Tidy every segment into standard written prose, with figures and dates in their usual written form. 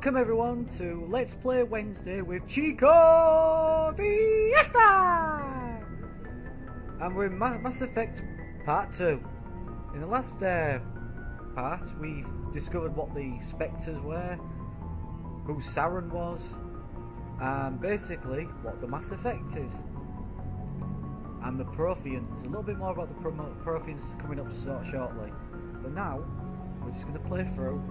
Welcome everyone to Let's Play Wednesday with Chico Fiesta! And we're in Mass Effect Part 2. In the last part, we've discovered what the Spectres were, who Saren was, and basically what the Mass Effect is. And the Protheans. A little bit more about the Protheans coming up shortly. But now, we're just going to play through,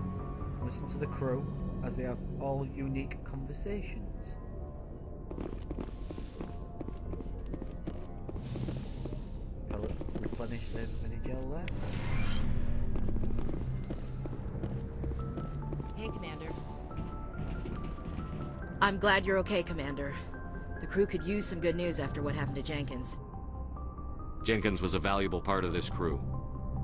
listen to the crew, as they have all unique conversations. Replenish the mini gel there. Hey, Commander. I'm glad you're okay, Commander. The crew could use some good news after what happened to Jenkins. Jenkins was a valuable part of this crew.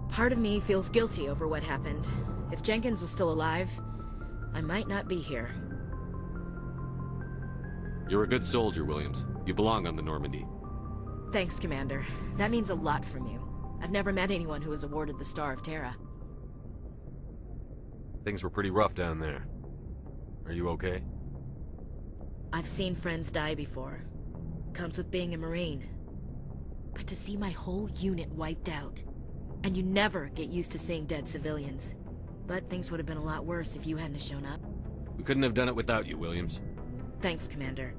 Part of me feels guilty over what happened. If Jenkins was still alive, I might not be here. You're a good soldier, Williams. You belong on the Normandy. Thanks, Commander. That means a lot from you. I've never met anyone who was awarded the Star of Terra. Things were pretty rough down there. Are you okay? I've seen friends die before. Comes with being a Marine. But to see my whole unit wiped out, and you never get used to seeing dead civilians. But things would have been a lot worse if you hadn't shown up. We couldn't have done it without you, Williams. Thanks, Commander.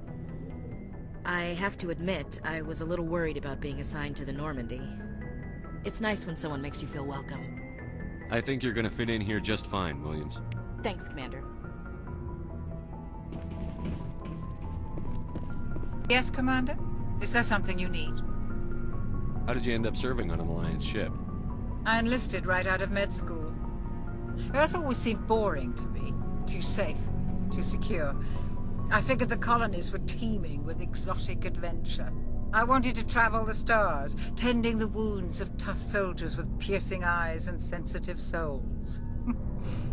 I have to admit, I was a little worried about being assigned to the Normandy. It's nice when someone makes you feel welcome. I think you're gonna fit in here just fine, Williams. Thanks, Commander. Yes, Commander? Is there something you need? How did you end up serving on an Alliance ship? I enlisted right out of med school. Earth always seemed boring to me. Too safe, too secure. I figured the colonies were teeming with exotic adventure. I wanted to travel the stars, tending the wounds of tough soldiers with piercing eyes and sensitive souls.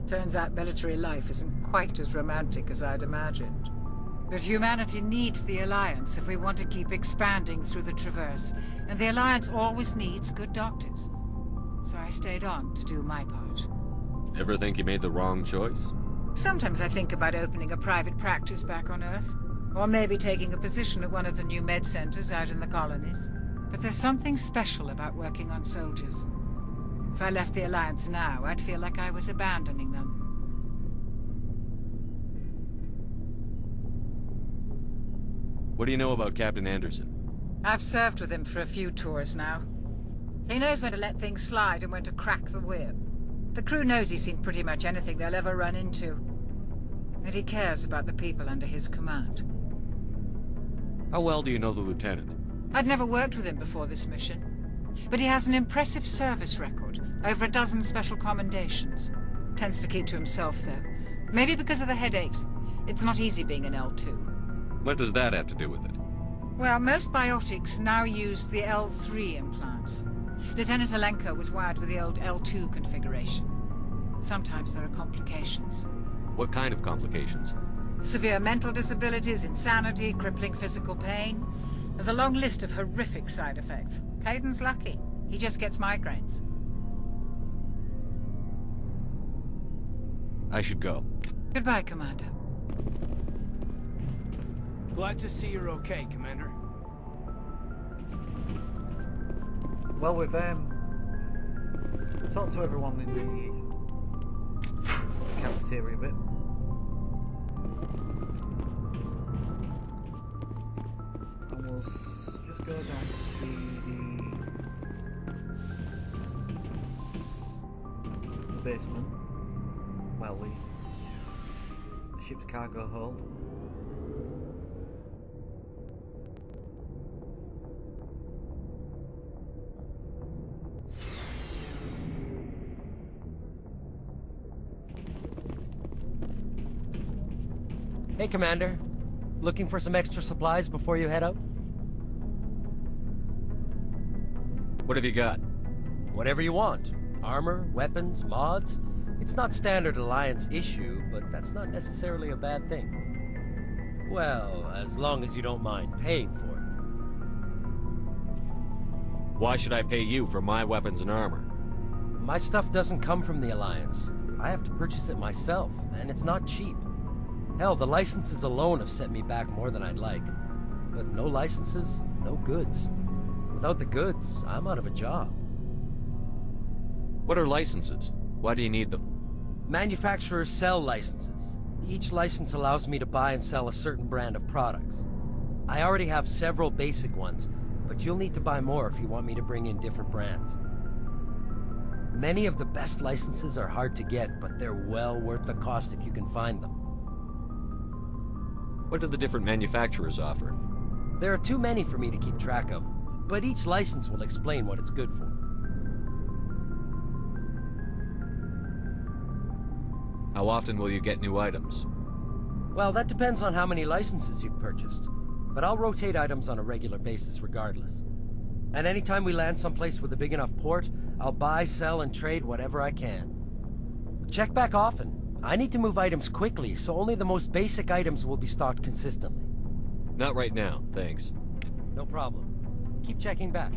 Turns out military life isn't quite as romantic as I'd imagined. But humanity needs the Alliance if we want to keep expanding through the Traverse, and the Alliance always needs good doctors. So I stayed on to do my part. Ever think you made the wrong choice? Sometimes I think about opening a private practice back on Earth. Or maybe taking a position at one of the new med centers out in the colonies. But there's something special about working on soldiers. If I left the Alliance now, I'd feel like I was abandoning them. What do you know about Captain Anderson? I've served with him for a few tours now. He knows when to let things slide and when to crack the whip. The crew knows he's seen pretty much anything they'll ever run into. And he cares about the people under his command. How well do you know the lieutenant? I'd never worked with him before this mission. But he has an impressive service record, over a dozen special commendations. Tends to keep to himself, though. Maybe because of the headaches. It's not easy being an L2. What does that have to do with it? Well, most biotics now use the L3 implants. Lieutenant Alenko was wired with the old L2 configuration. Sometimes there are complications. What kind of complications? Severe mental disabilities, insanity, crippling physical pain. There's a long list of horrific side effects. Caden's lucky. He just gets migraines. I should go. Goodbye, Commander. Glad to see you're okay, Commander. Well, we've talked to everyone in the cafeteria a bit. And we'll just go down to see the basement. Well, the ship's cargo hold. Hey, Commander. Looking for some extra supplies before you head out? What have you got? Whatever you want. Armor, weapons, mods. It's not standard Alliance issue, but that's not necessarily a bad thing. Well, as long as you don't mind paying for it. Why should I pay you for my weapons and armor? My stuff doesn't come from the Alliance. I have to purchase it myself, and it's not cheap. Hell, the licenses alone have set me back more than I'd like. But no licenses, no goods. Without the goods, I'm out of a job. What are licenses? Why do you need them? Manufacturers sell licenses. Each license allows me to buy and sell a certain brand of products. I already have several basic ones, but you'll need to buy more if you want me to bring in different brands. Many of the best licenses are hard to get, but they're well worth the cost if you can find them. What do the different manufacturers offer? There are too many for me to keep track of, but each license will explain what it's good for. How often will you get new items? Well, that depends on how many licenses you've purchased, but I'll rotate items on a regular basis regardless. And anytime we land someplace with a big enough port, I'll buy, sell, and trade whatever I can. Check back often. I need to move items quickly, so only the most basic items will be stocked consistently. Not right now, thanks. No problem. Keep checking back.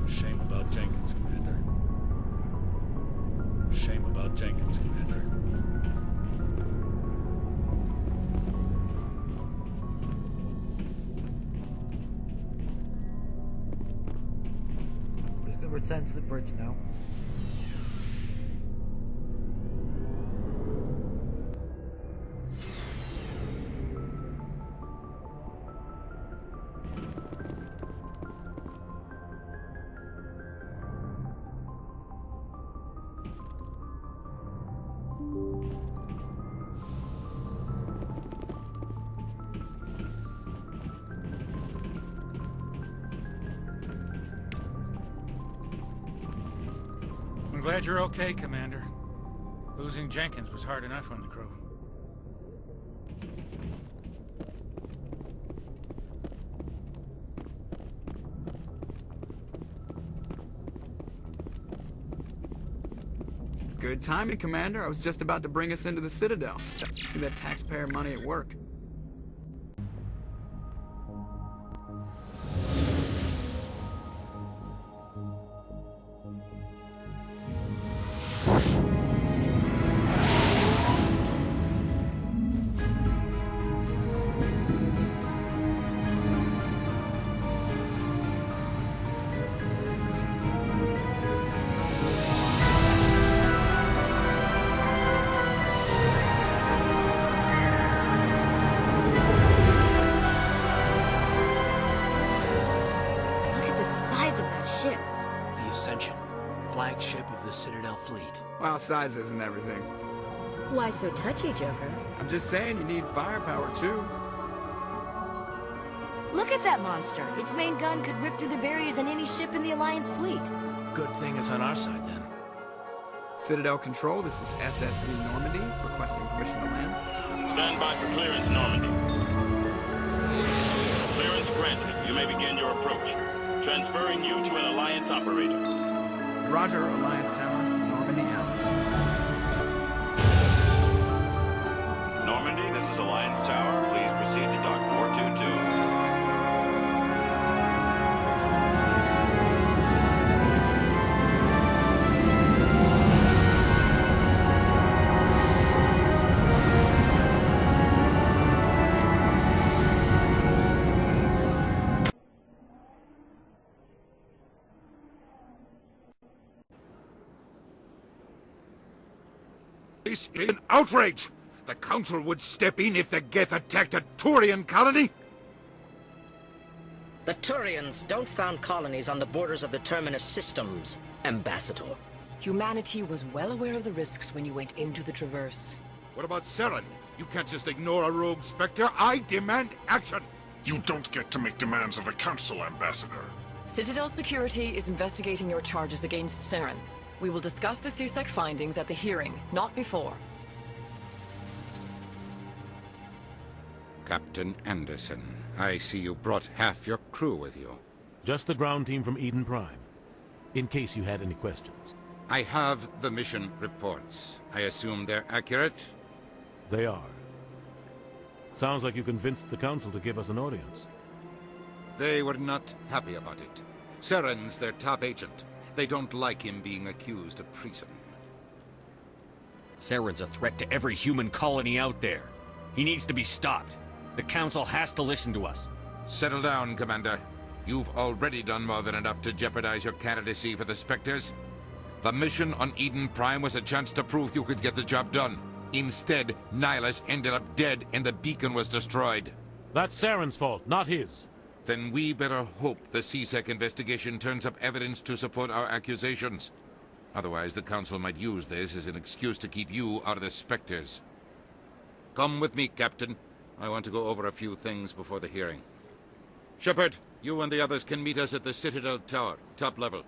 Shame about Jenkins, Commander. Shame about Jenkins, Commander. We're just going to return to the bridge now. I'm glad you're okay, Commander. Losing Jenkins was hard enough on the crew. Good timing, Commander. I was just about to bring us into the Citadel. See that taxpayer money at work. Look at the size of that ship. The Ascension, flagship of the Citadel fleet. Well, size isn't everything. Why so touchy, Joker? I'm just saying you need firepower, too. Look at that monster. Its main gun could rip through the barriers in any ship in the Alliance fleet. Good thing it's on our side, then. Citadel Control, this is SSV Normandy, requesting permission to land. Stand by for clearance, Normandy. Clearance granted. You may begin your approach. Transferring you to an Alliance operator. Roger, Alliance Tower, Normandy out. Normandy, this is Alliance Tower. Please proceed to Dock 422. This is an outrage! The Council would step in if the Geth attacked a Turian colony? The Turians don't found colonies on the borders of the Terminus systems, Ambassador. Humanity was well aware of the risks when you went into the Traverse. What about Saren? You can't just ignore a rogue Spectre. I demand action! You don't get to make demands of the Council, Ambassador. Citadel Security is investigating your charges against Saren. We will discuss the CSEC findings at the hearing, not before. Captain Anderson, I see you brought half your crew with you. Just the ground team from Eden Prime. in case you had any questions. I have the mission reports. I assume they're accurate? They are. Sounds like you convinced the Council to give us an audience. They were not happy about it. Saren's their top agent. They don't like him being accused of treason. Saren's a threat to every human colony out there. He needs to be stopped. The Council has to listen to us. Settle down, Commander. You've already done more than enough to jeopardize your candidacy for the Spectres. The mission on Eden Prime was a chance to prove you could get the job done. Instead, Nihilus ended up dead and the beacon was destroyed. That's Saren's fault, not his. Then we better hope the CSEC investigation turns up evidence to support our accusations. Otherwise, the Council might use this as an excuse to keep you out of the Spectres. Come with me, Captain. I want to go over a few things before the hearing. Shepard, you and the others can meet us at the Citadel Tower, top level.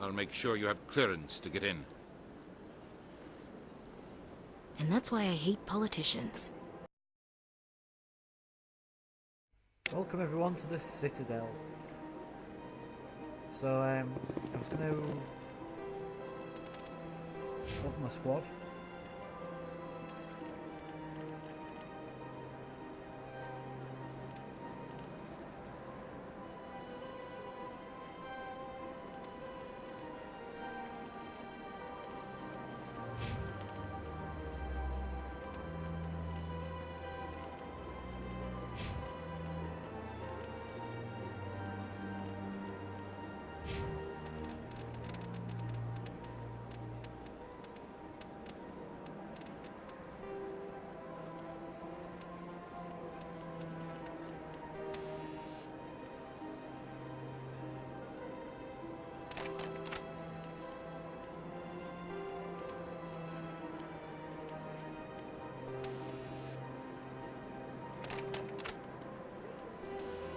I'll make sure you have clearance to get in. And that's why I hate politicians. Welcome everyone to the Citadel. So I'm just going to open my squad.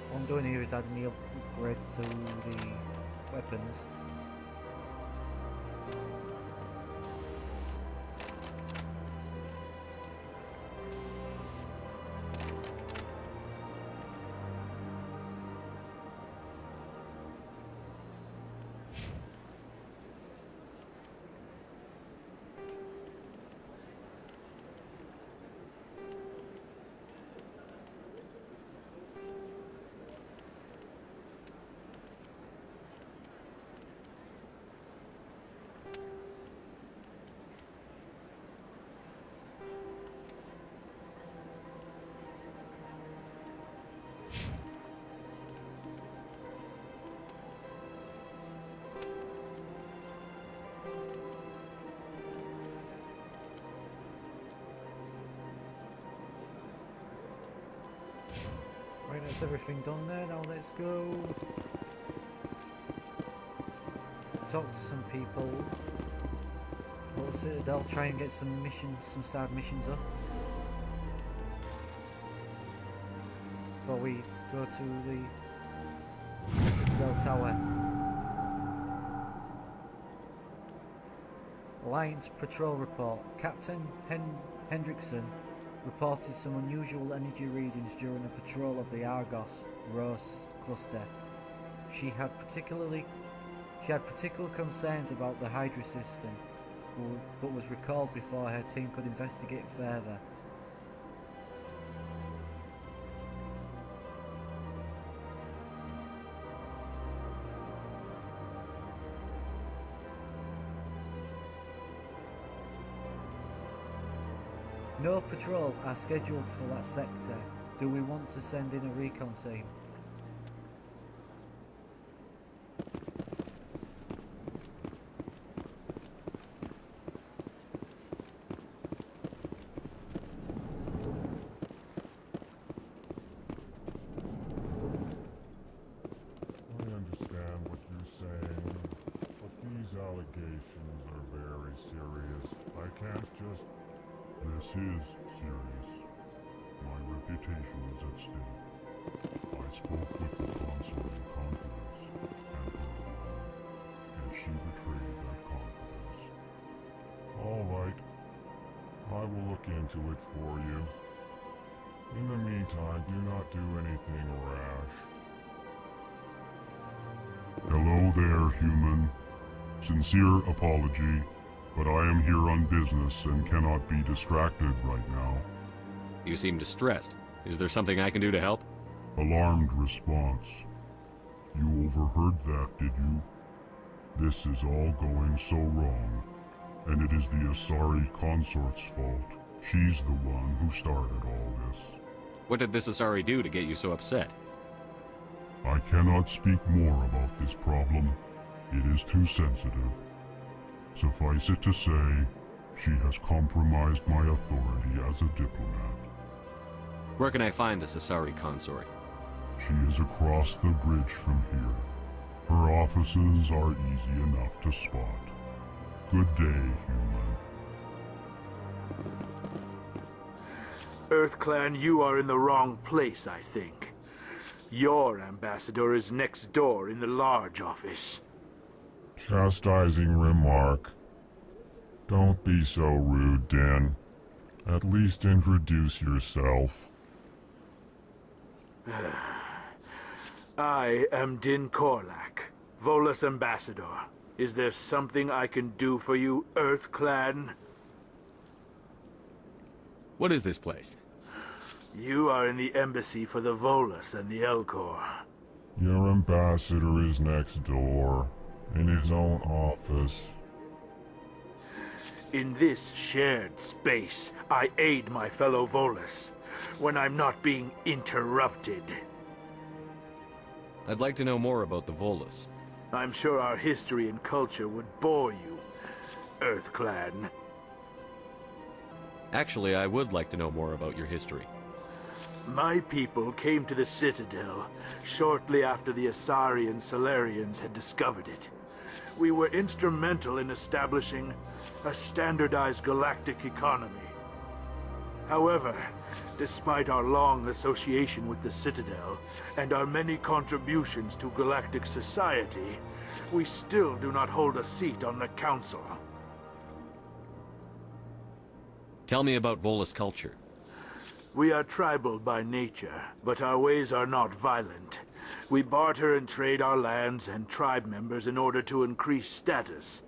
What I'm doing here is adding the upgrades to the weapons. Right, that's everything done there. Now let's go talk to some people. Go to Citadel, try and get some missions, some side missions up before we go to the Citadel Tower. Alliance Patrol Report. Captain Hendrickson reported some unusual energy readings during a patrol of the Argos Rose cluster. She had particular concerns about the Hydra system, but was recalled before her team could investigate further. No patrols are scheduled for that sector. Do we want to send in a recon team? I understand what you're saying, but these allegations are very serious. I can't just... This is serious. My reputation is at stake. I spoke with the consort in confidence, and her alone, and she betrayed that confidence. All right. I will look into it for you. In the meantime, do not do anything rash. Hello there, human. Sincere apology, but I am here on business and cannot be distracted right now. You seem distressed. Is there something I can do to help? Alarmed response. You overheard that, did you? This is all going so wrong, and it is the Asari consort's fault. She's the one who started all this. What did this Asari do to get you so upset? I cannot speak more about this problem. It is too sensitive. Suffice it to say, she has compromised my authority as a diplomat. Where can I find this Asari consort? She is across the bridge from here. Her offices are easy enough to spot. Good day, human. EarthClan, you are in the wrong place, I think. Your ambassador is next door in the large office. Chastising remark. Don't be so rude, Din. At least introduce yourself. I am Din Korlak, Volus ambassador. Is there something I can do for you, EarthClan? What is this place? You are in the embassy for the Volus and the Elcor. Your ambassador is next door, in his own office. In this shared space, I aid my fellow Volus, when I'm not being interrupted. I'd like to know more about the Volus. I'm sure our history and culture would bore you, EarthClan. Actually, I would like to know more about your history. My people came to the Citadel shortly after the Asari and Salarians had discovered it. We were instrumental in establishing a standardized galactic economy. However, despite our long association with the Citadel and our many contributions to galactic society, we still do not hold a seat on the Council. Tell me about Volus culture. We are tribal by nature, but our ways are not violent. We barter and trade our lands and tribe members in order to increase status.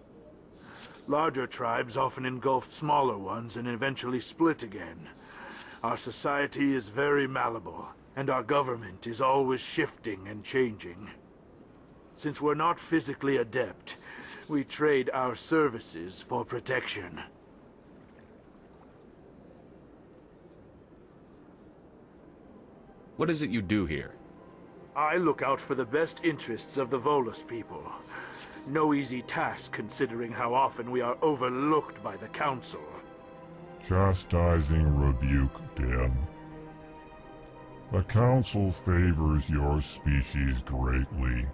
Larger tribes often engulf smaller ones and eventually split again. Our society is very malleable, and our government is always shifting and changing. Since we're not physically adept, we trade our services for protection. What is it you do here? I look out for the best interests of the Volus people. No easy task considering how often we are overlooked by the Council. Chastising rebuke, Din. The Council favors your species greatly.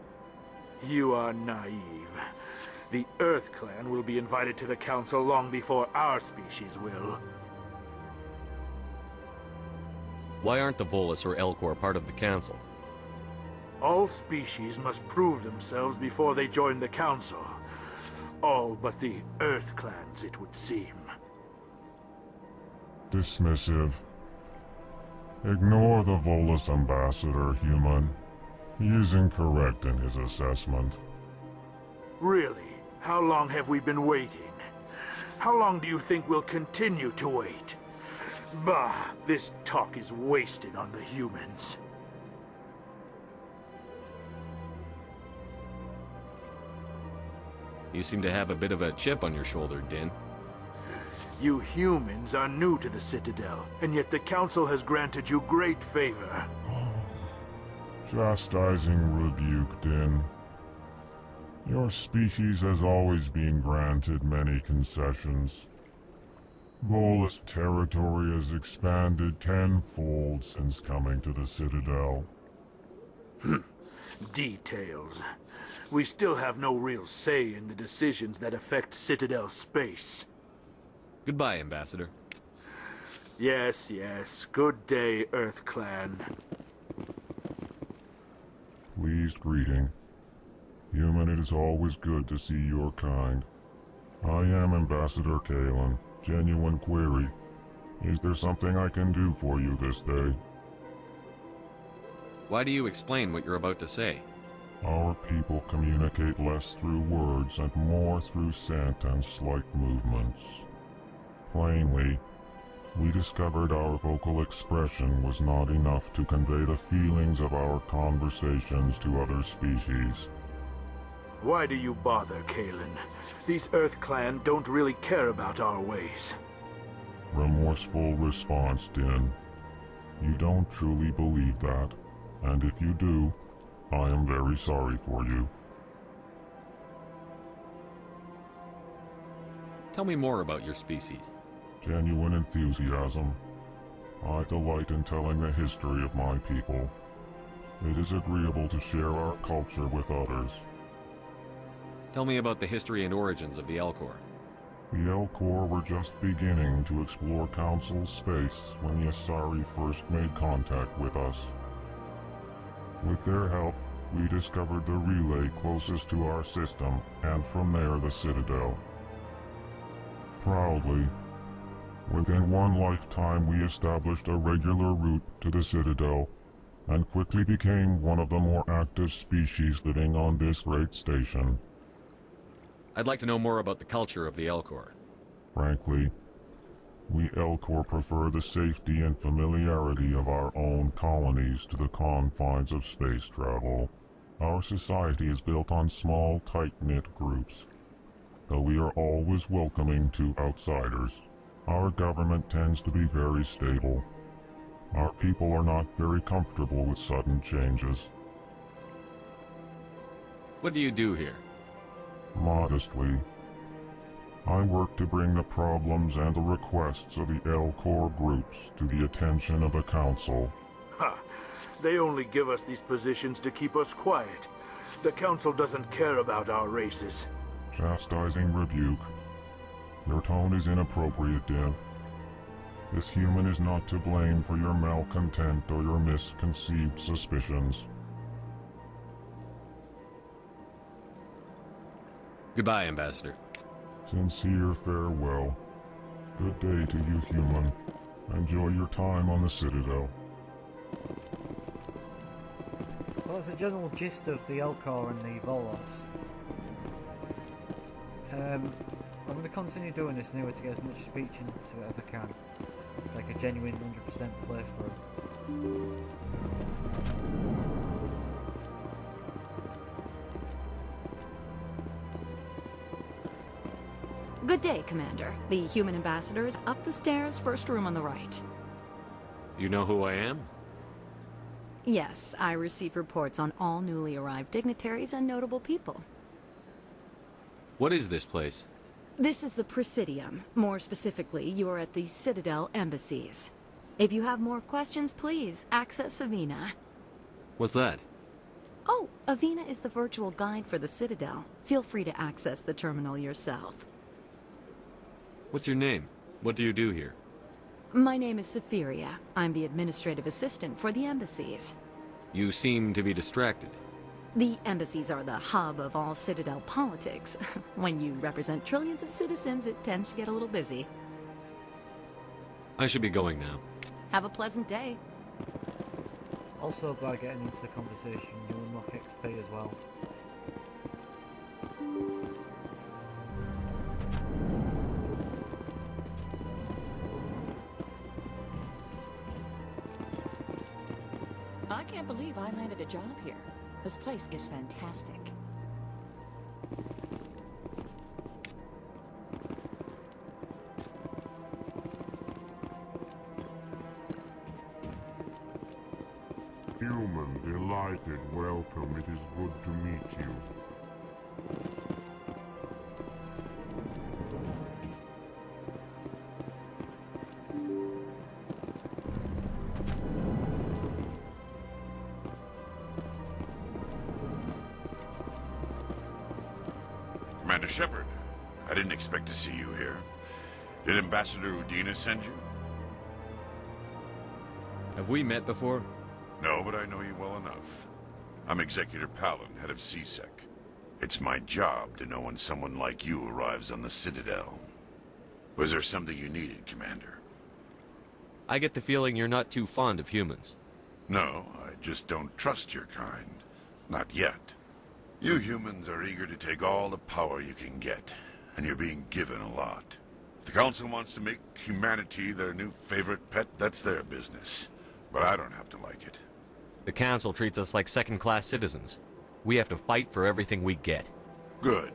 You are naive. The EarthClan will be invited to the Council long before our species will. Why aren't the Volus or Elcor part of the Council? All species must prove themselves before they join the Council. All but the EarthClans, it would seem. Dismissive. Ignore the Volus ambassador, human. He is incorrect in his assessment. Really? How long have we been waiting? How long do you think we'll continue to wait? Bah! This talk is wasted on the humans. You seem to have a bit of a chip on your shoulder, Din. You humans are new to the Citadel, and yet the Council has granted you great favor. Chastising rebuke, Din. Your species has always been granted many concessions. Volus territory has expanded tenfold since coming to the Citadel. Details. We still have no real say in the decisions that affect Citadel space. Goodbye, Ambassador. Yes, yes. Good day, EarthClan. Pleased greeting. Human, it is always good to see your kind. I am Ambassador Kalen. Genuine query. Is there something I can do for you this day? Why do you explain what you're about to say? Our people communicate less through words and more through scent and slight movements. Plainly, we discovered our vocal expression was not enough to convey the feelings of our conversations to other species. Why do you bother, Kalen? These Earth Clan don't really care about our ways. Remorseful response, Din. You don't truly believe that, and if you do, I am very sorry for you. Tell me more about your species. Genuine enthusiasm. I delight in telling the history of my people. It is agreeable to share our culture with others. Tell me about the history and origins of the Elcor. The Elcor were just beginning to explore Council space when the Asari first made contact with us. With their help, we discovered the relay closest to our system, and from there the Citadel. Proudly, within one lifetime we established a regular route to the Citadel, and quickly became one of the more active species living on this great station. I'd like to know more about the culture of the Elcor. Frankly, we Elcor prefer the safety and familiarity of our own colonies to the confines of space travel. Our society is built on small, tight-knit groups, though we are always welcoming to outsiders. Our government tends to be very stable. Our people are not very comfortable with sudden changes. What do you do here? Modestly, I work to bring the problems and the requests of the Elcor groups to the attention of the Council. Ha! They only give us these positions to keep us quiet. The Council doesn't care about our races. Chastising rebuke. Your tone is inappropriate, Din. This human is not to blame for your malcontent or your misconceived suspicions. Goodbye, Ambassador. Sincere farewell. Good day to you, human. Enjoy your time on the Citadel. Well, that's the general gist of the Elcor and the Volos. I'm going to continue doing this anyway to get as much speech into it as I can. Like a genuine 100% playthrough. Good day, Commander. The human ambassador is up the stairs, first room on the right. You know who I am? Yes, I receive reports on all newly arrived dignitaries and notable people. What is this place? This is the Presidium. More specifically, you are at the Citadel embassies. If you have more questions, please access Avina. What's that? Oh, Avina is the virtual guide for the Citadel. Feel free to access the terminal yourself. What's your name? What do you do here? My name is Safiria. I'm the administrative assistant for the embassies. You seem to be distracted. The embassies are the hub of all Citadel politics. When you represent trillions of citizens, it tends to get a little busy. I should be going now. Have a pleasant day. Also, by getting into the conversation, you unlock XP as well. I can't believe I landed a job here. This place is fantastic. Human, delighted, welcome. It is good to meet you. Commander Shepard, I didn't expect to see you here. Did Ambassador Udina send you? Have we met before? No, but I know you well enough. I'm Executor Palin, head of CSEC. It's my job to know when someone like you arrives on the Citadel. Was there something you needed, Commander? I get the feeling you're not too fond of humans. No, I just don't trust your kind. Not yet. You humans are eager to take all the power you can get, and you're being given a lot. If the Council wants to make humanity their new favorite pet, that's their business. But I don't have to like it. The Council treats us like second-class citizens. We have to fight for everything we get. Good.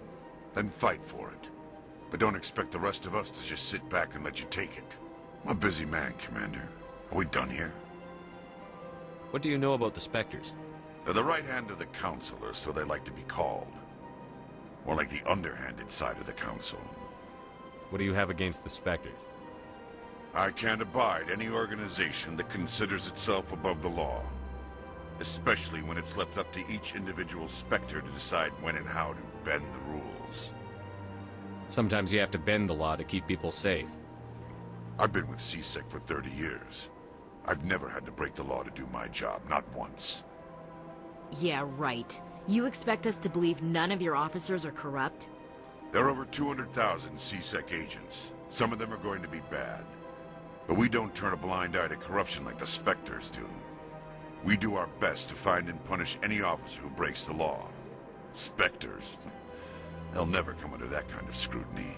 Then fight for it. But don't expect the rest of us to just sit back and let you take it. I'm a busy man, Commander. Are we done here? What do you know about the Spectres? They're the right hand of the Council, or so they like to be called. More like the underhanded side of the Council. What do you have against the Spectres? I can't abide any organization that considers itself above the law. Especially when it's left up to each individual Spectre to decide when and how to bend the rules. Sometimes you have to bend the law to keep people safe. I've been with CSEC for 30 years. I've never had to break the law to do my job, not once. Yeah, right. You expect us to believe none of your officers are corrupt? There are over 200,000 CSEC agents. Some of them are going to be bad. But we don't turn a blind eye to corruption like the Spectres do. We do our best to find and punish any officer who breaks the law. Spectres. They'll never come under that kind of scrutiny.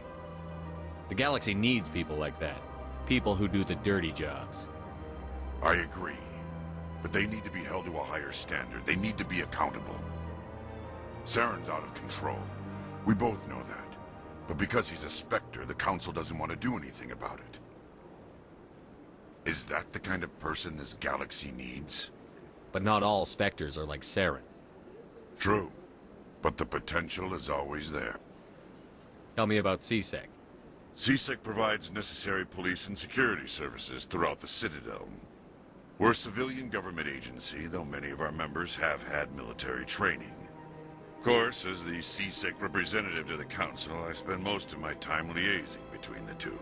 The galaxy needs people like that. People who do the dirty jobs. I agree. But they need to be held to a higher standard. They need to be accountable. Saren's out of control. We both know that. But because he's a Spectre, the Council doesn't want to do anything about it. Is that the kind of person this galaxy needs? But not all Spectres are like Saren. True. But the potential is always there. Tell me about CSEC. CSEC provides necessary police and security services throughout the Citadel. We're a civilian government agency, though many of our members have had military training. Of course, as the CSEC representative to the Council, I spend most of my time liaising between the two.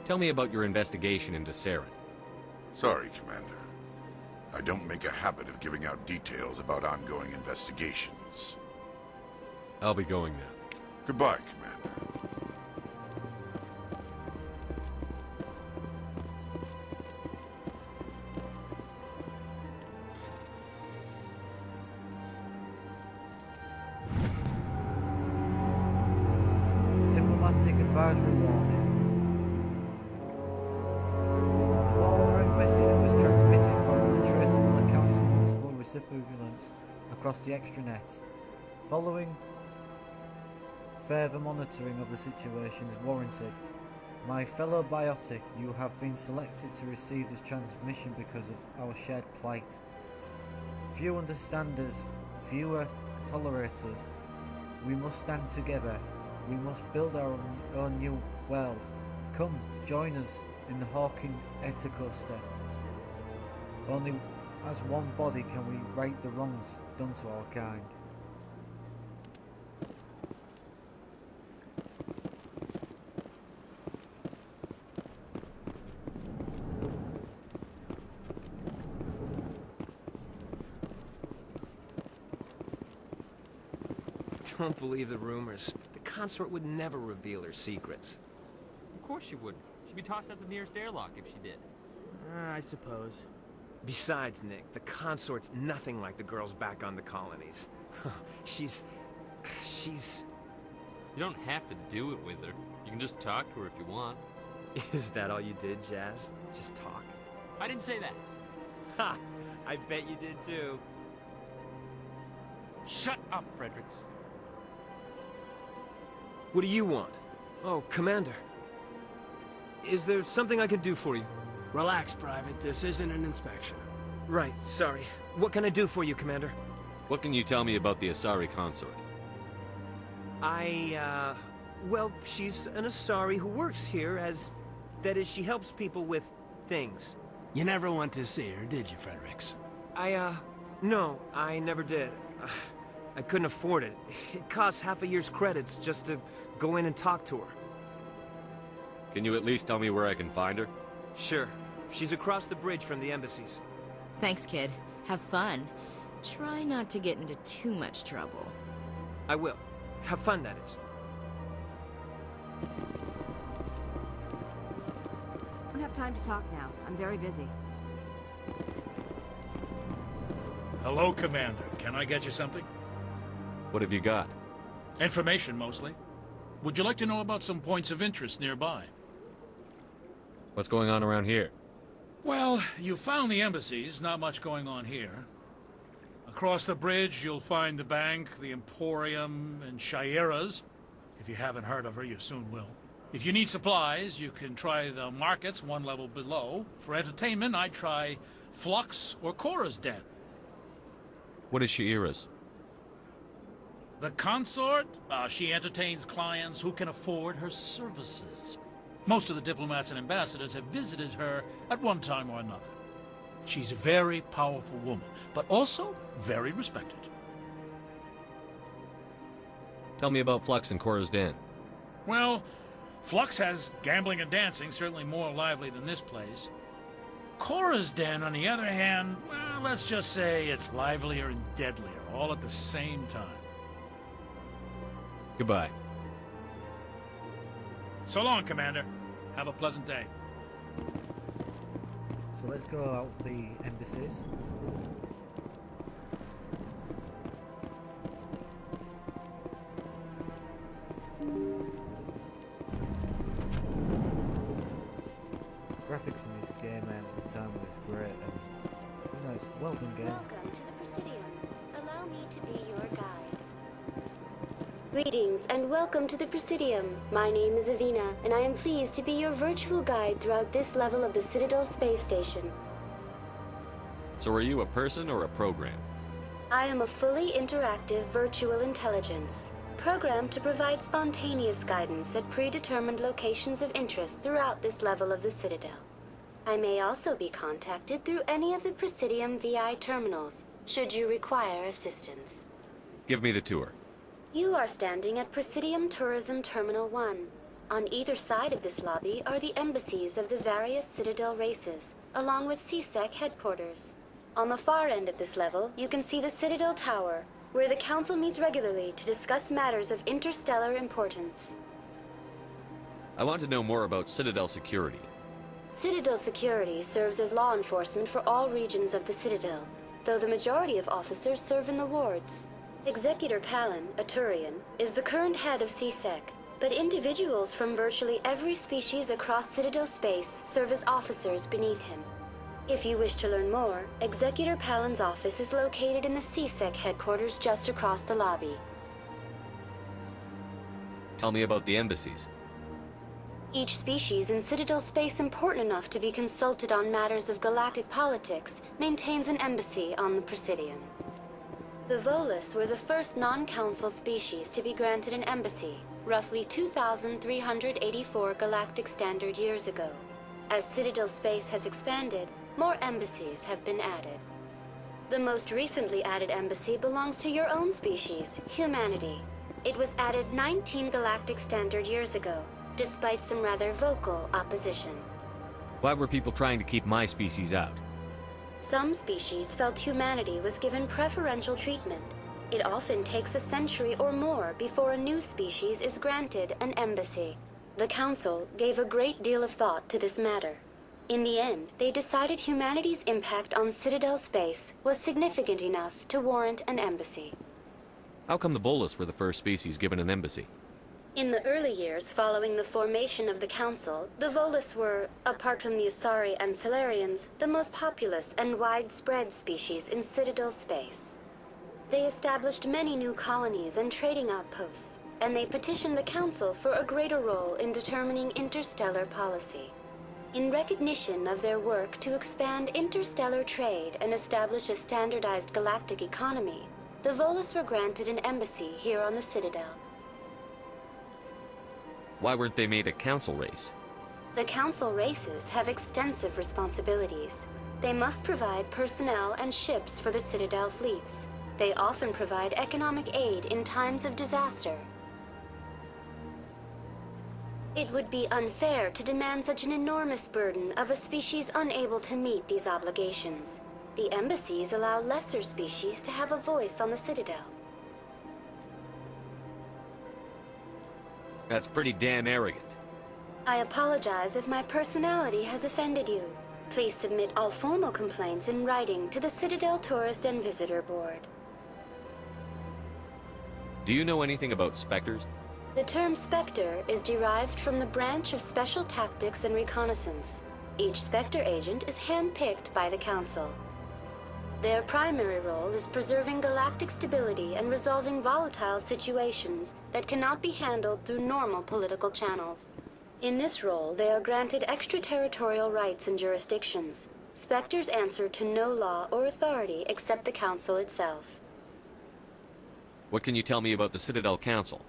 Tell me about your investigation into Saren. Sorry, Commander. I don't make a habit of giving out details about ongoing investigations. I'll be going now. Goodbye, Commander. Diplomatic advisory warning. The following message was transmitted from an untraceable account to multiple recipients across the extranet. Following further monitoring of the situation is warranted. My fellow biotic, you have been selected to receive this transmission because of our shared plight. Few understanders, fewer tolerators. We must stand together. We must build our own new world. Come, join us in the Hawking Etacluster. Only as one body can we right the wrongs done to our kind. Don't believe the rumors. The consort would never reveal her secrets. Of course she wouldn't. She'd be tossed out the nearest airlock if she did. I suppose. Besides, Nick, the consort's nothing like the girls back on the colonies. She's... You don't have to do it with her. You can just talk to her if you want. Is that all you did, Jazz? Just talk? I didn't say that. Ha! I bet you did too. Shut up, Fredericks. What do you want? Oh, Commander. Is there something I can do for you? Relax, Private. This isn't an inspection. Right, sorry. What can I do for you, Commander? What can you tell me about the Asari consort? Well, she's an Asari who works here as... That is, she helps people with things. You never went to see her, did you, Fredericks? No, I never did. I couldn't afford it. It costs half a year's credits just to go in and talk to her. Can you at least tell me where I can find her? Sure. She's across the bridge from the embassies. Thanks, kid. Have fun. Try not to get into too much trouble. I will. Have fun, that is. I don't have time to talk now. I'm very busy. Hello, Commander. Can I get you something? What have you got? Information, mostly. Would you like to know about some points of interest nearby? What's going on around here? Well, you found the embassies. Not much going on here. Across the bridge, you'll find the bank, the Emporium, and Shaira's. If you haven't heard of her, you soon will. If you need supplies, you can try the markets one level below. For entertainment, I'd try Flux or Cora's Den. What is Shaira's? The consort? She entertains clients who can afford her services. Most of the diplomats and ambassadors have visited her at one time or another. She's a very powerful woman, but also very respected. Tell me about Flux and Cora's Den. Well, Flux has gambling and dancing, certainly more lively than this place. Cora's Den, on the other hand, well, let's just say it's livelier and deadlier, all at the same time. Goodbye. So long, Commander. Have a pleasant day. So let's go out the embassies. Graphics in this game at the time was great, and it's well done game. Welcome to the Presidium. Allow me to be your guide. Greetings and welcome to the Presidium. My name is Avina, and I am pleased to be your virtual guide throughout this level of the Citadel space station. So are you a person or a program? I am a fully interactive virtual intelligence, programmed to provide spontaneous guidance at predetermined locations of interest throughout this level of the Citadel. I may also be contacted through any of the Presidium VI terminals, should you require assistance. Give me the tour. You are standing at Presidium Tourism Terminal 1. On either side of this lobby are the embassies of the various Citadel races, along with CSEC headquarters. On the far end of this level, you can see the Citadel Tower, where the Council meets regularly to discuss matters of interstellar importance. I want to know more about Citadel security. Citadel security serves as law enforcement for all regions of the Citadel, though the majority of officers serve in the wards. Executor Palin, a Turian, is the current head of CSEC, but individuals from virtually every species across Citadel space serve as officers beneath him. If you wish to learn more, Executor Palin's office is located in the CSEC headquarters just across the lobby. Tell me about the embassies. Each species in Citadel space important enough to be consulted on matters of galactic politics maintains an embassy on the Presidium. The Volus were the first non-council species to be granted an embassy, roughly 2,384 galactic standard years ago. As Citadel space has expanded, more embassies have been added. The most recently added embassy belongs to your own species, humanity. It was added 19 galactic standard years ago, despite some rather vocal opposition. Why were people trying to keep my species out? Some species felt humanity was given preferential treatment. It often takes a century or more before a new species is granted an embassy. The Council gave a great deal of thought to this matter. In the end, they decided humanity's impact on Citadel space was significant enough to warrant an embassy. How come the Volus were the first species given an embassy? In the early years following the formation of the Council, the Volus were, apart from the Asari and Solarians, the most populous and widespread species in Citadel space. They established many new colonies and trading outposts, and they petitioned the Council for a greater role in determining interstellar policy. In recognition of their work to expand interstellar trade and establish a standardized galactic economy, the Volus were granted an embassy here on the Citadel. Why weren't they made a council race? The Council races have extensive responsibilities. They must provide personnel and ships for the Citadel fleets. They often provide economic aid in times of disaster. It would be unfair to demand such an enormous burden of a species unable to meet these obligations. The embassies allow lesser species to have a voice on the Citadel. That's pretty damn arrogant. I apologize if my personality has offended you. Please submit all formal complaints in writing to the Citadel Tourist and Visitor Board. Do you know anything about Spectres? The term Spectre is derived from the branch of Special Tactics and Reconnaissance. Each Spectre agent is handpicked by the Council. Their primary role is preserving galactic stability and resolving volatile situations that cannot be handled through normal political channels. In this role, they are granted extraterritorial rights and jurisdictions. Spectres answer to no law or authority except the Council itself. What can you tell me about the Citadel Council?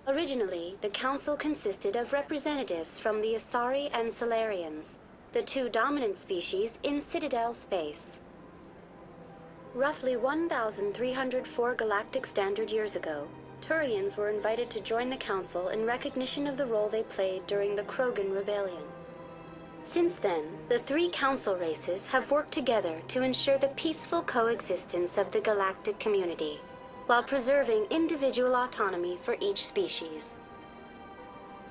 Originally, the Council consisted of representatives from the Asari and Solarians, the two dominant species in Citadel space. Roughly 1,304 galactic standard years ago, Turians were invited to join the Council in recognition of the role they played during the Krogan Rebellion. Since then, the three Council races have worked together to ensure the peaceful coexistence of the galactic community, while preserving individual autonomy for each species.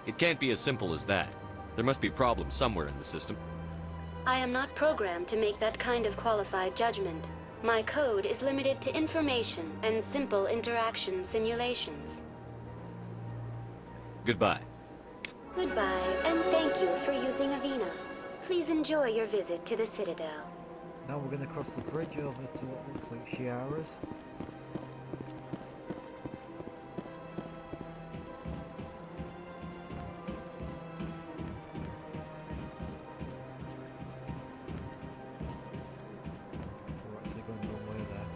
It can't be as simple as that. There must be problems somewhere in the system. I am not programmed to make that kind of qualified judgment. My code is limited to information and simple interaction simulations. Goodbye. Goodbye, and thank you for using Avina. Please enjoy your visit to the Citadel. Now we're going to cross the bridge over to what looks like Shiara's. We're actually going the wrong way there.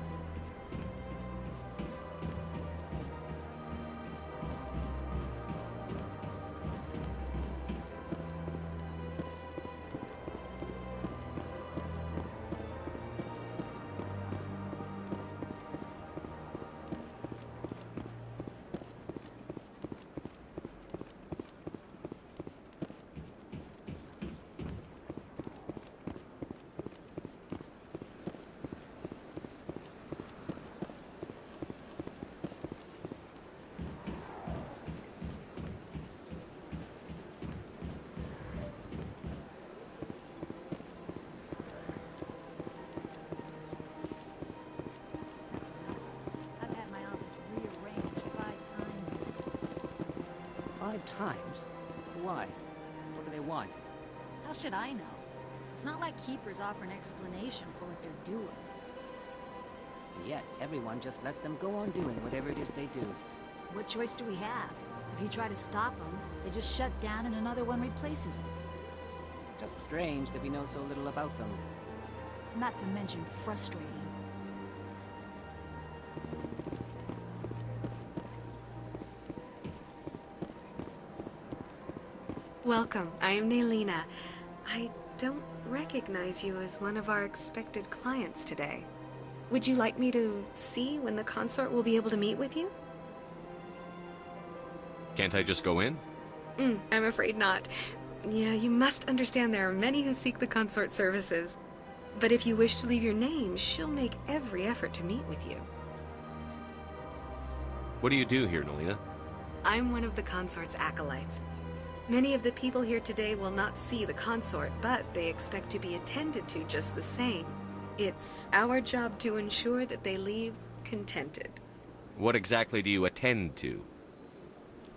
I've had my office rearranged 5 times. 5 times? Why? What do they want? How should I know? It's not like Keepers offer an explanation for what they're doing. And yet, everyone just lets them go on doing whatever it is they do. What choice do we have? If you try to stop them, they just shut down and another one replaces it. Just strange that we know so little about them. Not to mention frustrating. Welcome. I am Naelina. I don't recognize you as one of our expected clients today. Would you like me to see when the consort will be able to meet with you? Can't I just go in? I'm afraid not. Yeah, you must understand there are many who seek the consort services. But if you wish to leave your name, she'll make every effort to meet with you. What do you do here, Naelina? I'm one of the consort's acolytes. Many of the people here today will not see the consort, but they expect to be attended to just the same. It's our job to ensure that they leave contented. What exactly do you attend to?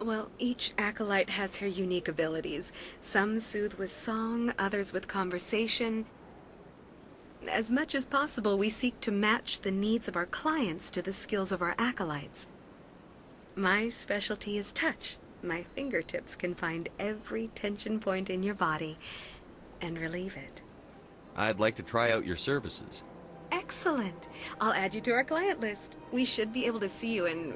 Well, each acolyte has her unique abilities. Some soothe with song, others with conversation. As much as possible, we seek to match the needs of our clients to the skills of our acolytes. My specialty is touch. My fingertips can find every tension point in your body and relieve it. I'd like to try out your services. Excellent. I'll add you to our client list. We should be able to see you in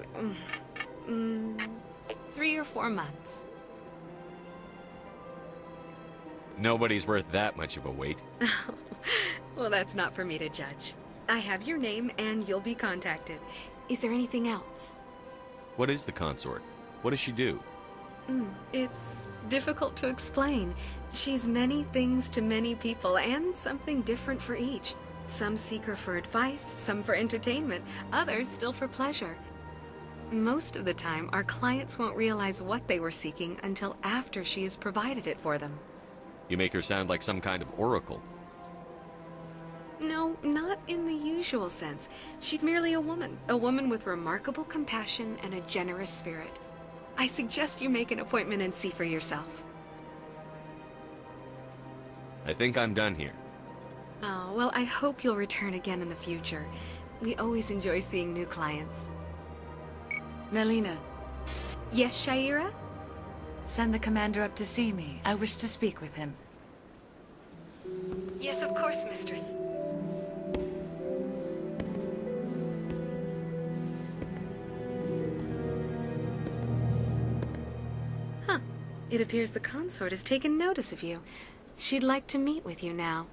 3 or 4 months. Nobody's worth that much of a wait. Well, that's not for me to judge. I have your name and you'll be contacted. Is there anything else? What is the consort? What does she do? It's difficult to explain. She's many things to many people, and something different for each. Some seek her for advice, some for entertainment, others still for pleasure. Most of the time, our clients won't realize what they were seeking until after she has provided it for them. You make her sound like some kind of oracle. No, not in the usual sense. She's merely a woman with remarkable compassion and a generous spirit. I suggest you make an appointment and see for yourself. I think I'm done here. Oh, well, I hope you'll return again in the future. We always enjoy seeing new clients. Melina. Yes, Shaira? Send the commander up to see me. I wish to speak with him. Yes, of course, mistress. Huh. It appears the consort has taken notice of you. She'd like to meet with you now.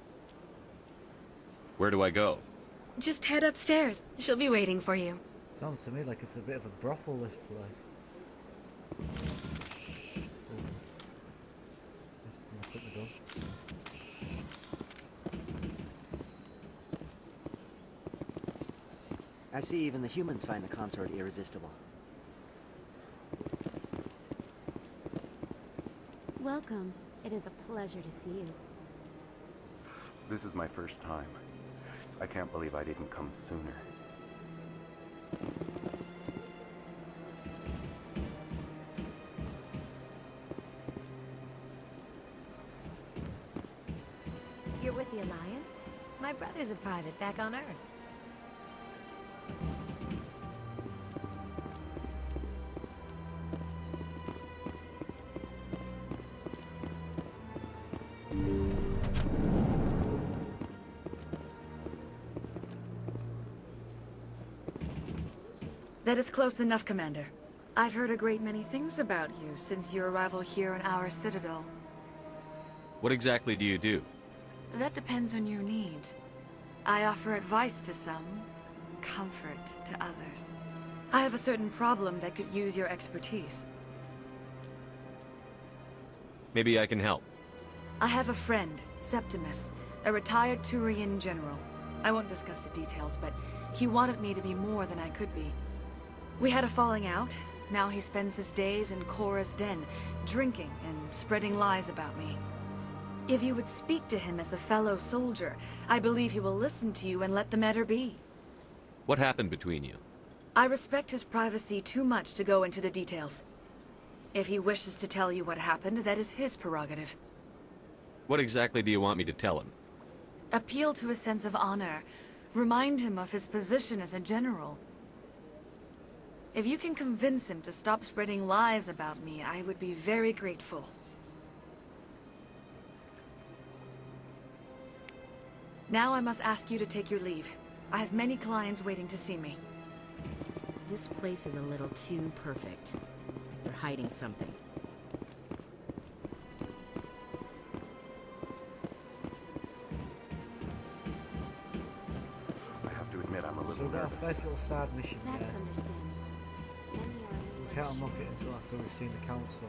Where do I go? Just head upstairs. She'll be waiting for you. Sounds to me like it's a bit of a brothel, this place. I see even the humans find the consort irresistible. Welcome. It is a pleasure to see you. This is my first time. I can't believe I didn't come sooner. You're with the Alliance? My brother's a private back on Earth. That is close enough, Commander. I've heard a great many things about you since your arrival here in our Citadel. What exactly do you do? That depends on your needs. I offer advice to some, comfort to others. I have a certain problem that could use your expertise. Maybe I can help. I have a friend, Septimus, a retired Turian general. I won't discuss the details, but he wanted me to be more than I could be. We had a falling out. Now he spends his days in Korra's den, drinking and spreading lies about me. If you would speak to him as a fellow soldier, I believe he will listen to you and let the matter be. What happened between you? I respect his privacy too much to go into the details. If he wishes to tell you what happened, that is his prerogative. What exactly do you want me to tell him? Appeal to his sense of honor. Remind him of his position as a general. If you can convince him to stop spreading lies about me, I would be very grateful. Now I must ask you to take your leave. I have many clients waiting to see me. This place is a little too perfect. Like they're hiding something. I have to admit I'm a So little we've got our nervous. first little side mission That's there. understandable. We can't unlock it until after we've seen the council.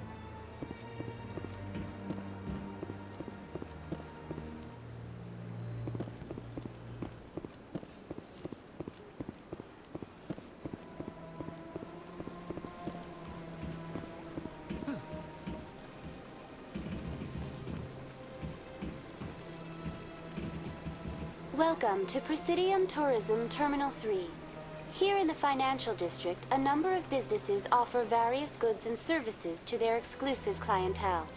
Welcome to Presidium Tourism Terminal 3. Here in the financial district, a number of businesses offer various goods and services to their exclusive clientele.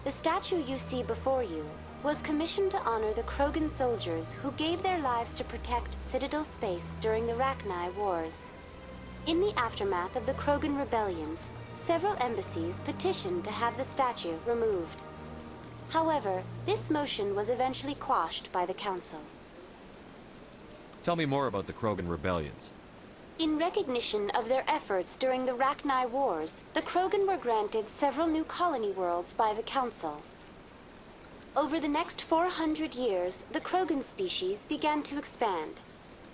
The statue you see before you was commissioned to honor the Krogan soldiers who gave their lives to protect Citadel space during the Rachni Wars. In the aftermath of the Krogan rebellions, several embassies petitioned to have the statue removed. However, this motion was eventually quashed by the Council. Tell me more about the Krogan rebellions. In recognition of their efforts during the Rachni Wars, the Krogan were granted several new colony worlds by the Council. Over the next 400 years, the Krogan species began to expand.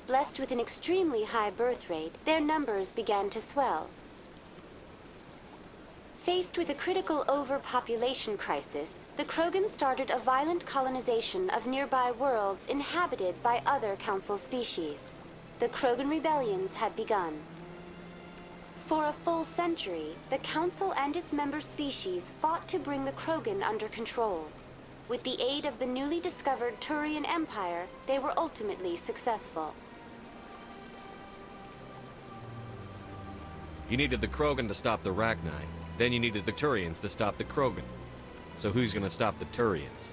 Blessed with an extremely high birth rate, their numbers began to swell. Faced with a critical overpopulation crisis, the Krogan started a violent colonization of nearby worlds inhabited by other Council species. The Krogan rebellions had begun. For a full century, the Council and its member species fought to bring the Krogan under control. With the aid of the newly discovered Turian Empire, they were ultimately successful. You needed the Krogan to stop the Rachni. Then you needed the Turians to stop the Krogan. So who's gonna stop the Turians?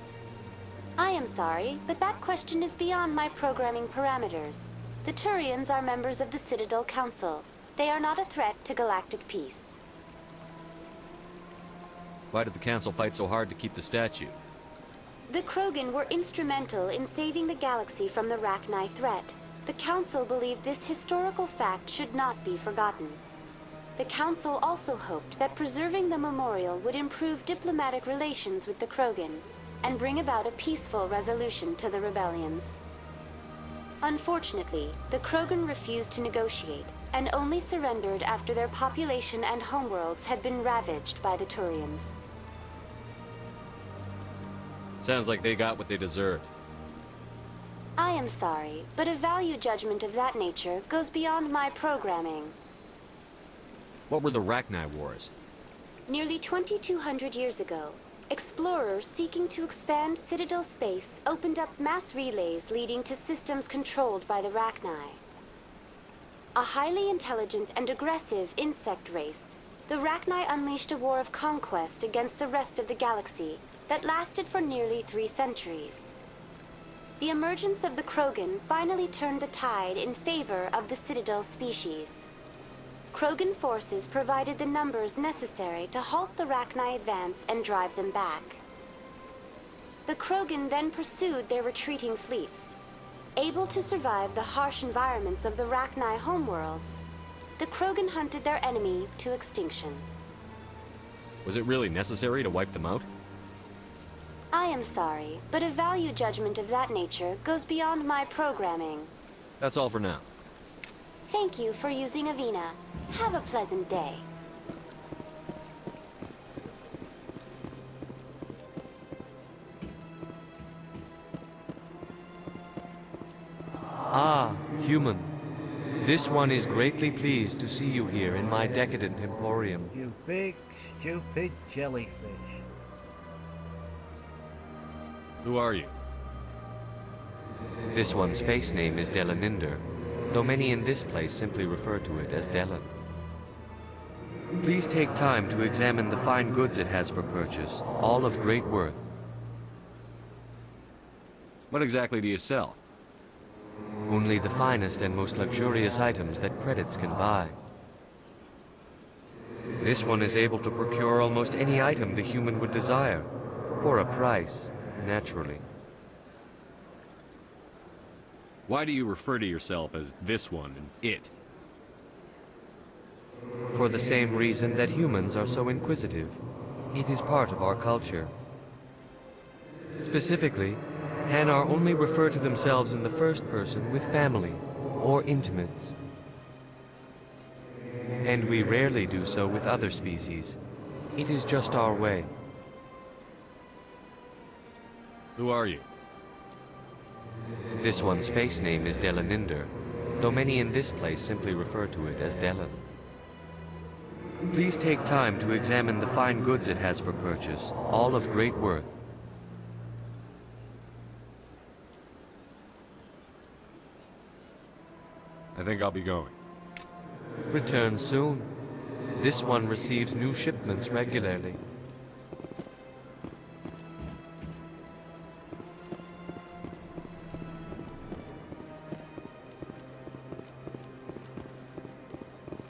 I am sorry, but that question is beyond my programming parameters. The Turians are members of the Citadel Council. They are not a threat to galactic peace. Why did the Council fight so hard to keep the statue? The Krogan were instrumental in saving the galaxy from the Rachni threat. The Council believed this historical fact should not be forgotten. The Council also hoped that preserving the memorial would improve diplomatic relations with the Krogan and bring about a peaceful resolution to the rebellions. Unfortunately, the Krogan refused to negotiate and only surrendered after their population and homeworlds had been ravaged by the Turians. Sounds like they got what they deserved. I am sorry, but a value judgment of that nature goes beyond my programming. What were the Rachni Wars? Nearly 2,200 years ago, explorers seeking to expand Citadel space opened up mass relays leading to systems controlled by the Rachni. A highly intelligent and aggressive insect race, the Rachni unleashed a war of conquest against the rest of the galaxy that lasted for nearly 3 centuries. The emergence of the Krogan finally turned the tide in favor of the Citadel species. Krogan forces provided the numbers necessary to halt the Rachni advance and drive them back. The Krogan then pursued their retreating fleets. Able to survive the harsh environments of the Rachni homeworlds, the Krogan hunted their enemy to extinction. Was it really necessary to wipe them out? I am sorry, but a value judgment of that nature goes beyond my programming. That's all for now. Thank you for using Avina. Have a pleasant day. Ah, human. This one is greatly pleased to see you here in my decadent emporium. You big, stupid jellyfish. Who are you? This one's face name is Delaninder, though many in this place simply refer to it as Delan. Please take time to examine the fine goods it has for purchase, all of great worth. What exactly do you sell? Only the finest and most luxurious items that credits can buy. This one is able to procure almost any item the human would desire, for a price, naturally. Why do you refer to yourself as this one and it? For the same reason that humans are so inquisitive. It is part of our culture. Specifically, Hanar only refer to themselves in the first person with family or intimates. And we rarely do so with other species. It is just our way. Who are you? This one's face name is Delaninder, though many in this place simply refer to it as Delan. Please take time to examine the fine goods it has for purchase, all of great worth. I think I'll be going. Return soon. This one receives new shipments regularly.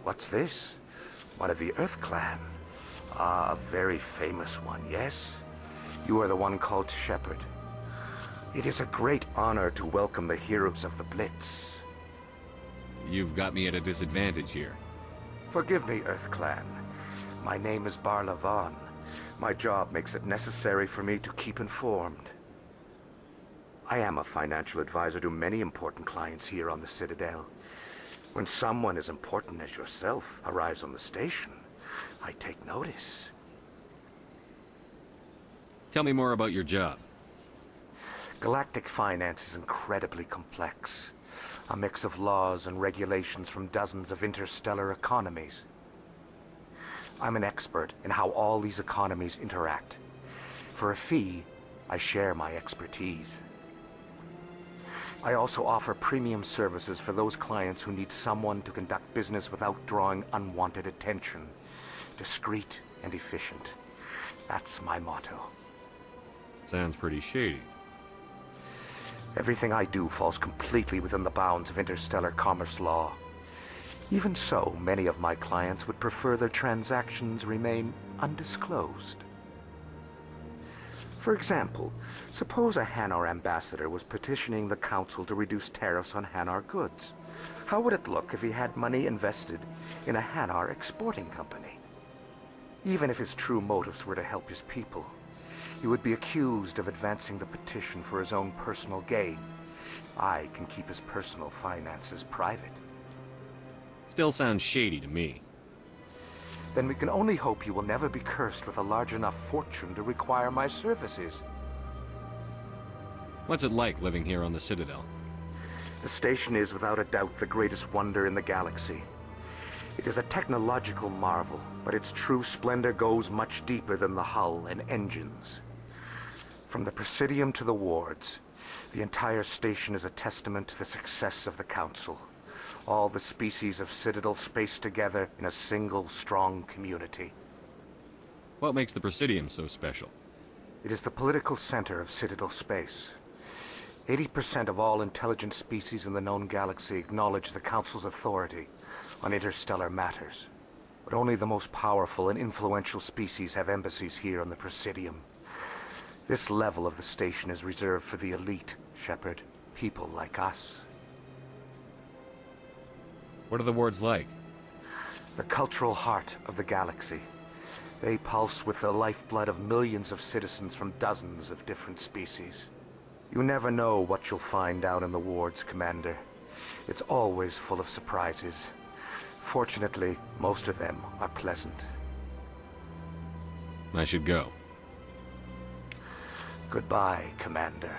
What's this? One of the Earth Clan. Ah, a very famous one, yes? You are the one called Shepard. It is a great honor to welcome the heroes of the Blitz. You've got me at a disadvantage here. Forgive me, Earth Clan. My name is Barla Vaughn. My job makes it necessary for me to keep informed. I am a financial advisor to many important clients here on the Citadel. When someone as important as yourself arrives on the station, I take notice. Tell me more about your job. Galactic finance is incredibly complex. A mix of laws and regulations from dozens of interstellar economies. I'm an expert in how all these economies interact. For a fee, I share my expertise. I also offer premium services for those clients who need someone to conduct business without drawing unwanted attention. Discreet and efficient. That's my motto. Sounds pretty shady. Everything I do falls completely within the bounds of interstellar commerce law. Even so, many of my clients would prefer their transactions remain undisclosed. For example, suppose a Hanar ambassador was petitioning the Council to reduce tariffs on Hanar goods. How would it look if he had money invested in a Hanar exporting company? Even if his true motives were to help his people, he would be accused of advancing the petition for his own personal gain. I can keep his personal finances private. Still sounds shady to me. Then we can only hope you will never be cursed with a large enough fortune to require my services. What's it like living here on the Citadel? The station is without a doubt the greatest wonder in the galaxy. It is a technological marvel, but its true splendor goes much deeper than the hull and engines. From the Presidium to the wards, the entire station is a testament to the success of the Council. All the species of Citadel spaced together in a single, strong community. What makes the Presidium so special? It is the political center of Citadel space. 80% of all intelligent species in the known galaxy acknowledge the Council's authority on interstellar matters. But only the most powerful and influential species have embassies here on the Presidium. This level of the station is reserved for the elite, Shepard. People like us. What are the wards like? The cultural heart of the galaxy. They pulse with the lifeblood of millions of citizens from dozens of different species. You never know what you'll find down in the wards, Commander. It's always full of surprises. Fortunately, most of them are pleasant. I should go. Goodbye, Commander.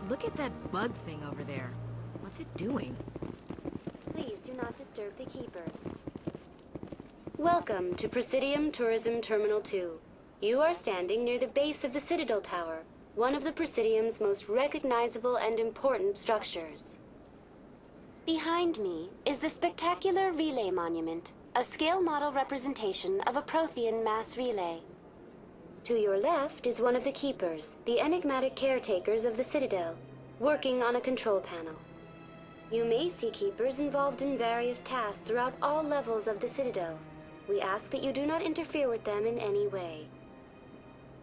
Look at that bug thing over there. What's it doing? Please do not disturb the keepers. Welcome to Presidium Tourism Terminal 2. You are standing near the base of the Citadel Tower, one of the Presidium's most recognizable and important structures. Behind me is the spectacular Relay Monument, a scale model representation of a Prothean mass relay. To your left is one of the Keepers, the enigmatic caretakers of the Citadel, working on a control panel. You may see Keepers involved in various tasks throughout all levels of the Citadel. We ask that you do not interfere with them in any way.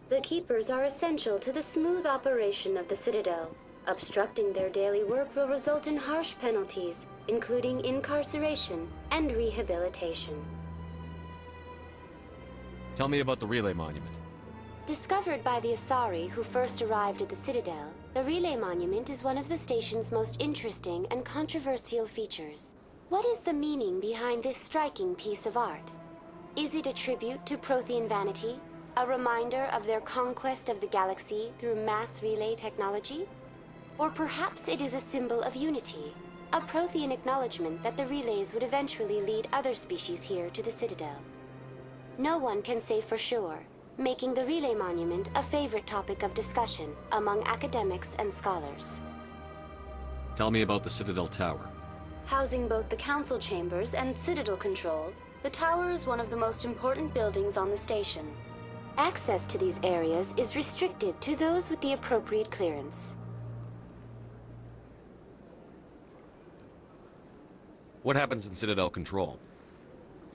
The Keepers are essential to the smooth operation of the Citadel. Obstructing their daily work will result in harsh penalties, including incarceration and rehabilitation. Tell me about the Relay Monument. Discovered by the Asari who first arrived at the Citadel, the Relay Monument is one of the station's most interesting and controversial features. What is the meaning behind this striking piece of art? Is it a tribute to Prothean vanity? A reminder of their conquest of the galaxy through mass relay technology? Or perhaps it is a symbol of unity, a Prothean acknowledgement that the relays would eventually lead other species here to the Citadel. No one can say for sure, making the Relay Monument a favorite topic of discussion among academics and scholars. Tell me about the Citadel Tower. Housing both the council chambers and Citadel control, the tower is one of the most important buildings on the station. Access to these areas is restricted to those with the appropriate clearance. What happens in Citadel Control?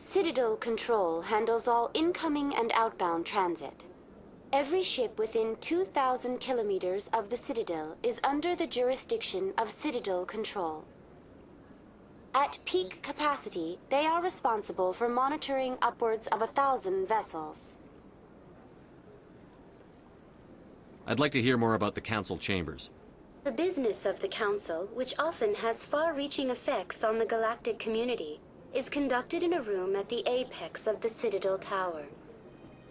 Citadel Control handles all incoming and outbound transit. Every ship within 2,000 kilometers of the Citadel is under the jurisdiction of Citadel control. At peak capacity, they are responsible for monitoring upwards of 1,000 vessels. I'd like to hear more about the Council chambers. The business of the Council, which often has far-reaching effects on the galactic community, is conducted in a room at the apex of the Citadel Tower.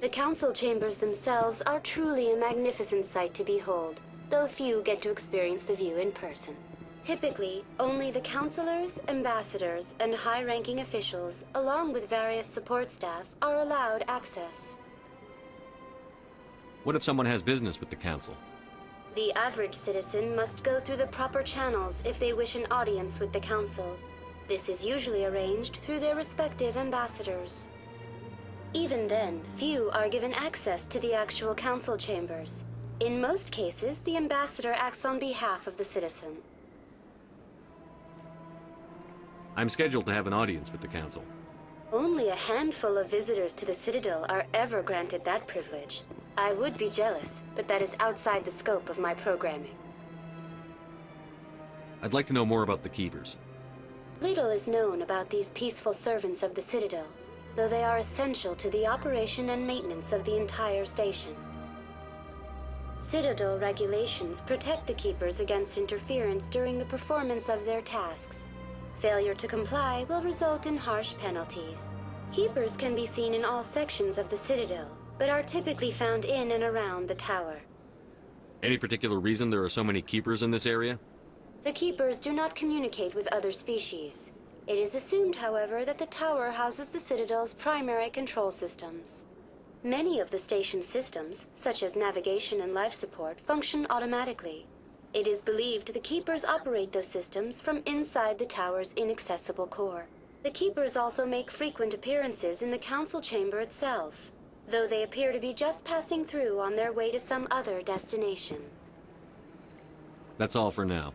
The Council chambers themselves are truly a magnificent sight to behold, though few get to experience the view in person. Typically, only the councilors, ambassadors, and high-ranking officials, along with various support staff, are allowed access. What if someone has business with the Council? The average citizen must go through the proper channels if they wish an audience with the Council. This is usually arranged through their respective ambassadors. Even then, few are given access to the actual Council chambers. In most cases, the ambassador acts on behalf of the citizen. I'm scheduled to have an audience with the Council. Only a handful of visitors to the Citadel are ever granted that privilege. I would be jealous, but that is outside the scope of my programming. I'd like to know more about the Keepers. Little is known about these peaceful servants of the Citadel, though they are essential to the operation and maintenance of the entire station. Citadel regulations protect the Keepers against interference during the performance of their tasks. Failure to comply will result in harsh penalties. Keepers can be seen in all sections of the Citadel, but are typically found in and around the tower. Any particular reason there are so many Keepers in this area? The Keepers do not communicate with other species. It is assumed, however, that the tower houses the Citadel's primary control systems. Many of the station's systems, such as navigation and life support, function automatically. It is believed the Keepers operate those systems from inside the tower's inaccessible core. The Keepers also make frequent appearances in the Council chamber itself, though they appear to be just passing through on their way to some other destination. That's all for now.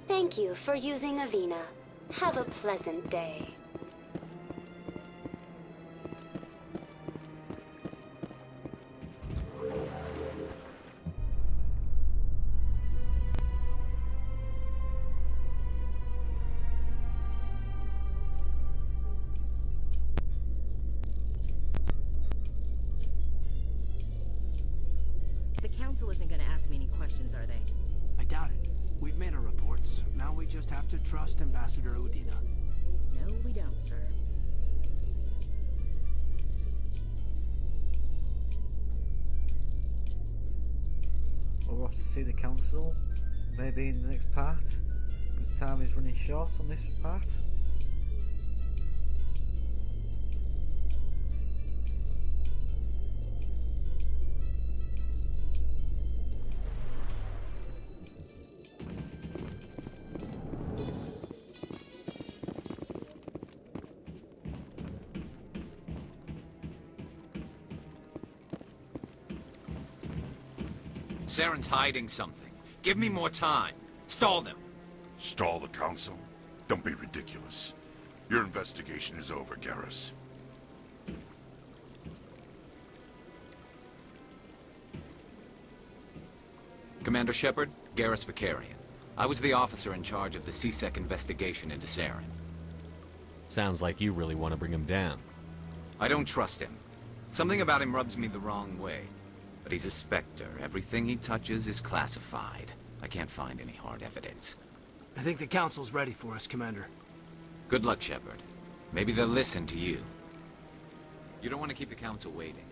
Thank you for using Avina. Have a pleasant day. The Council isn't going to ask me any questions, are they? I doubt it. We've made our reports. Now we just have to trust Ambassador Udina. No, we don't, sir. We'll have to see the Council, maybe in the next part, because time is running short on this part. Saren's hiding something. Give me more time. Stall them. Stall the Council? Don't be ridiculous. Your investigation is over, Garrus. Commander Shepard, Garrus Vicarian. I was the officer in charge of the CSEC investigation into Saren. Sounds like you really want to bring him down. I don't trust him. Something about him rubs me the wrong way. But he's a Spectre. Everything he touches is classified. I can't find any hard evidence. I think the Council's ready for us, Commander. Good luck, Shepard. Maybe they'll listen to you. You don't want to keep the Council waiting.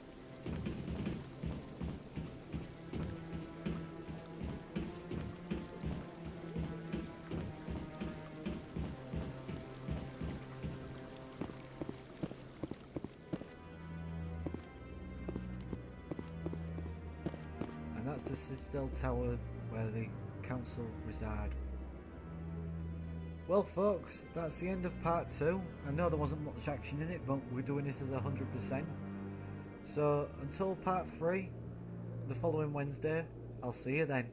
And that's the Citadel Tower where the Council reside. Well folks, that's the end of part 2. I know there wasn't much action in it, but we're doing this as 100%. So until part 3, the following Wednesday, I'll see you then.